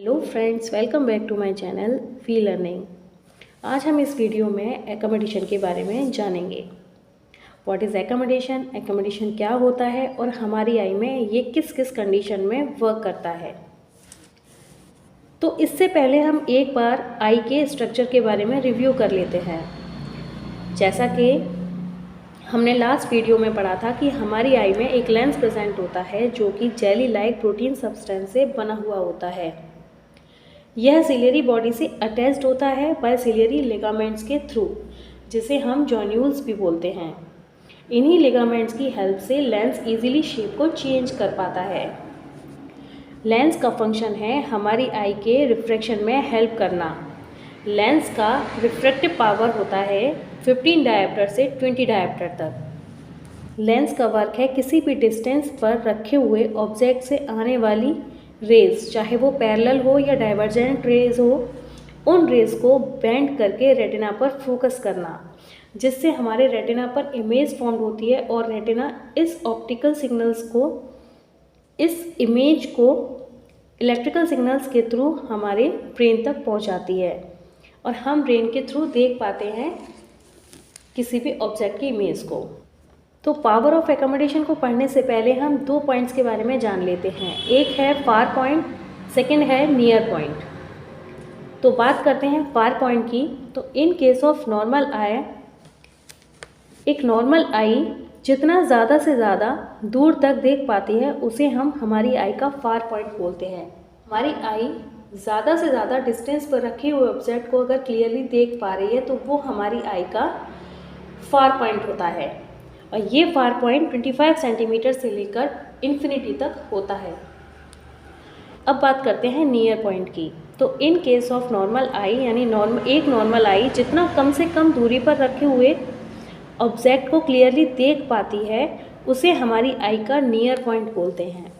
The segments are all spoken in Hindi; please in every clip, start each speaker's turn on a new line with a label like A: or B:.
A: Hello friends, welcome back to my channel we learning. आज हम इस वीडियो में एकोमोडेशन के बारे में जानेंगे। व्हाट इज़ एकोमोडेशन, एकोमोडेशन क्या होता है और हमारी आई में ये किस किस कंडीशन में वर्क करता है। तो इससे पहले हम एक बार आई के स्ट्रक्चर के बारे में रिव्यू कर लेते हैं। जैसा कि हमने लास्ट वीडियो में पढ़ा था कि हमारी आई में एक लेंस प्रेजेंट होता है जो कि जेली लाइक प्रोटीन सब्सटेंस से बना हुआ होता है। यह सिलियरी बॉडी से अटैच्ड होता है बाय सिलियरी लिगामेंट्स के थ्रू, जिसे हम जॉन्यूल्स भी बोलते हैं। इन्हीं लिगामेंट्स की हेल्प से लेंस इजीली शेप को चेंज कर पाता है। लेंस का फंक्शन है हमारी आई के रिफ्रैक्शन में हेल्प करना। लेंस का रिफ्रैक्टिव पावर होता है 15 डायप्टर से 20 डायप्टर तक। लेंस का वर्क है किसी भी डिस्टेंस पर रखे हुए ऑब्जेक्ट से आने वाली रेज, चाहे वो पैरेलल हो या डाइवर्जेंट रेज हो, उन रेज को बेंड करके रेटिना पर फोकस करना, जिससे हमारे रेटिना पर इमेज फॉर्म होती है और रेटिना इस ऑप्टिकल सिग्नल्स को, इस इमेज को इलेक्ट्रिकल सिग्नल्स के थ्रू हमारे ब्रेन तक पहुंचाती है और हम ब्रेन के थ्रू देख पाते हैं किसी भी ऑब्जेक्ट की इमेज को। तो पावर ऑफ एकोमोडेशन को पढ़ने से पहले हम दो पॉइंट्स के बारे में जान लेते हैं। एक है फार पॉइंट, सेकंड है नियर पॉइंट। तो बात करते हैं फार पॉइंट की। तो इन केस ऑफ नॉर्मल आई, एक नॉर्मल आई जितना ज़्यादा से ज़्यादा दूर तक देख पाती है उसे हम हमारी आई का फार पॉइंट बोलते हैं। हमारी आई ज़्यादा से ज़्यादा डिस्टेंस पर रखे हुए ऑब्जेक्ट को अगर क्लियरली देख पा रही है तो वो हमारी आई का फार पॉइंट होता है और ये फार पॉइंट 25 सेंटीमीटर से लेकर इन्फिनिटी तक होता है। अब बात करते हैं नियर पॉइंट की। तो इन केस ऑफ नॉर्मल आई, यानी एक नॉर्मल आई जितना कम से कम दूरी पर रखे हुए ऑब्जेक्ट को क्लियरली देख पाती है उसे हमारी आई का नियर पॉइंट बोलते हैं।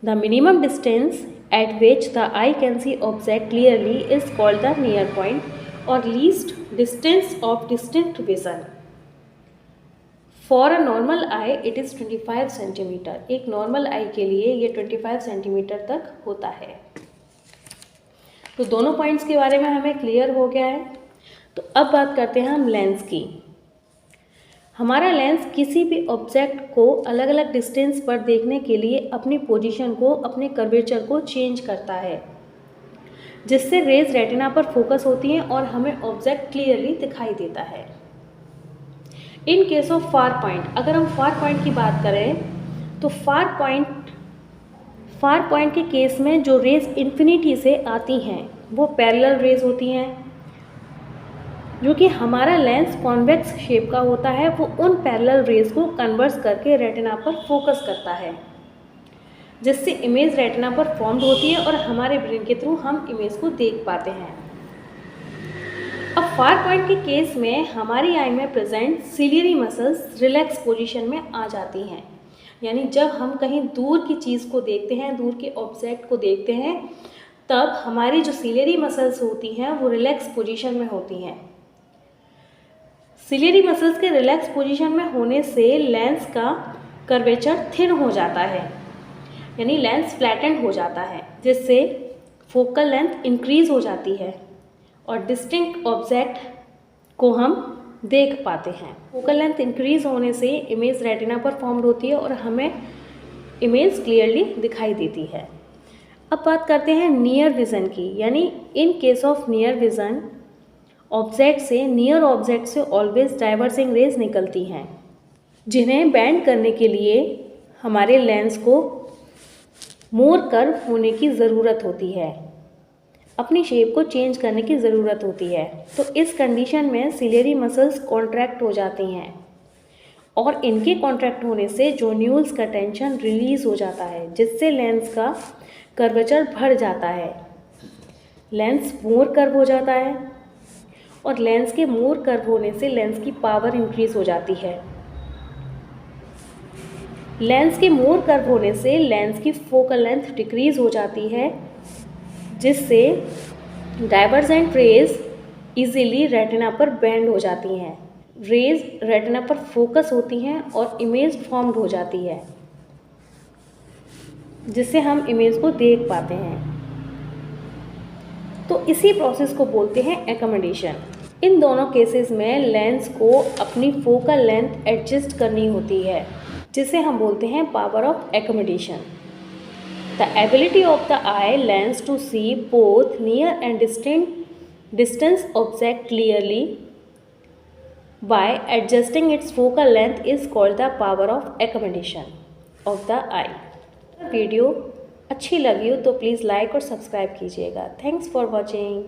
A: The minimum distance at which the eye can see object clearly is called the near point और least distance of distinct vision. For a normal eye it is 25 centimetre. एक नॉर्मल आई के लिए ये 25 सेंटीमीटर तक होता है। तो दोनों पॉइंट्स के बारे में हमें क्लियर हो गया है। तो अब बात करते हैं हम लेंस की। हमारा लेंस किसी भी ऑब्जेक्ट को अलग अलग डिस्टेंस पर देखने के लिए अपनी पोजीशन को, अपने कर्वेचर को चेंज करता है, जिससे रेज रेटिना पर फोकस होती हैं और हमें ऑब्जेक्ट क्लियरली दिखाई देता है। In case of far point, अगर हम फार पॉइंट की बात करें तो फार पॉइंट के केस में जो रेज इन्फिनिटी से आती हैं वो पैरेलल रेज होती हैं, जो कि हमारा लेंस कॉन्वेक्स शेप का होता है। वो उन पैरेलल रेज को कन्वर्स करके रेटिना पर फोकस करता है, जिससे इमेज रेटिना पर फॉर्म्ड होती है और हमारे ब्रेन के थ्रू हम इमेज को देख पाते हैं। अब फार पॉइंट के केस में हमारी आई में present ciliary muscles relax position में आ जाती हैं, यानी जब हम कहीं दूर की चीज़ को देखते हैं, दूर के ऑब्जेक्ट को देखते हैं, तब हमारी जो सिलियरी मसल्स होती हैं वो रिलैक्स पोजीशन में होती हैं। सिलियरी मसल्स के रिलैक्स पोजीशन में होने से लेंस का कर्वेचर थिन हो जाता है, यानी लेंस फ्लैटेंड हो जाता है, जिससे फोकल लेंथ इंक्रीज हो जाती है और डिस्टिंक्ट ऑब्जेक्ट को हम देख पाते हैं। फोकल लेंथ इंक्रीज होने से इमेज रेटिना पर फॉर्म्ड होती है और हमें इमेज क्लियरली दिखाई देती है। अब बात करते हैं नियर विज़न की, यानी in case of near vision near object से ऑलवेज डाइवर्जिंग रेज निकलती हैं, जिन्हें बैंड करने के लिए हमारे लेंस को मोर कर्व होने की ज़रूरत होती है, अपनी शेप को चेंज करने की ज़रूरत होती है। तो इस कंडीशन में सिलियरी मसल्स कॉन्ट्रैक्ट हो जाती हैं और इनके कॉन्ट्रैक्ट होने से जॉन्यूल्स का टेंशन रिलीज़ हो जाता है, जिससे लेंस का कर्वेचर बढ़ जाता है। लेंस मोर कर्व हो जाता है और लेंस के मोर कर्व होने से लेंस की पावर इंक्रीज़ हो जाती है। लेंस के मोर कर्व होने से लेंस की फोकल लेंथ डिक्रीज़ हो जाती है, जिससे डाइवर्जेंट रेज इजीली रेटिना पर बेंड हो जाती हैं। रेज रेटिना पर फोकस होती हैं और इमेज फॉर्म्ड हो जाती है, जिससे हम इमेज को देख पाते हैं। तो इसी प्रोसेस को बोलते हैं एकोमोडेशन। इन दोनों केसेस में लेंस को अपनी फोकल लेंथ एडजस्ट करनी होती है, जिसे हम बोलते हैं power of accommodation. The ability of the eye lens to see both near and distance object clearly by adjusting its focal length is called the power of accommodation of the eye। Video अच्छी लगी हो तो प्लीज़ लाइक और सब्सक्राइब कीजिएगा। Thanks for watching.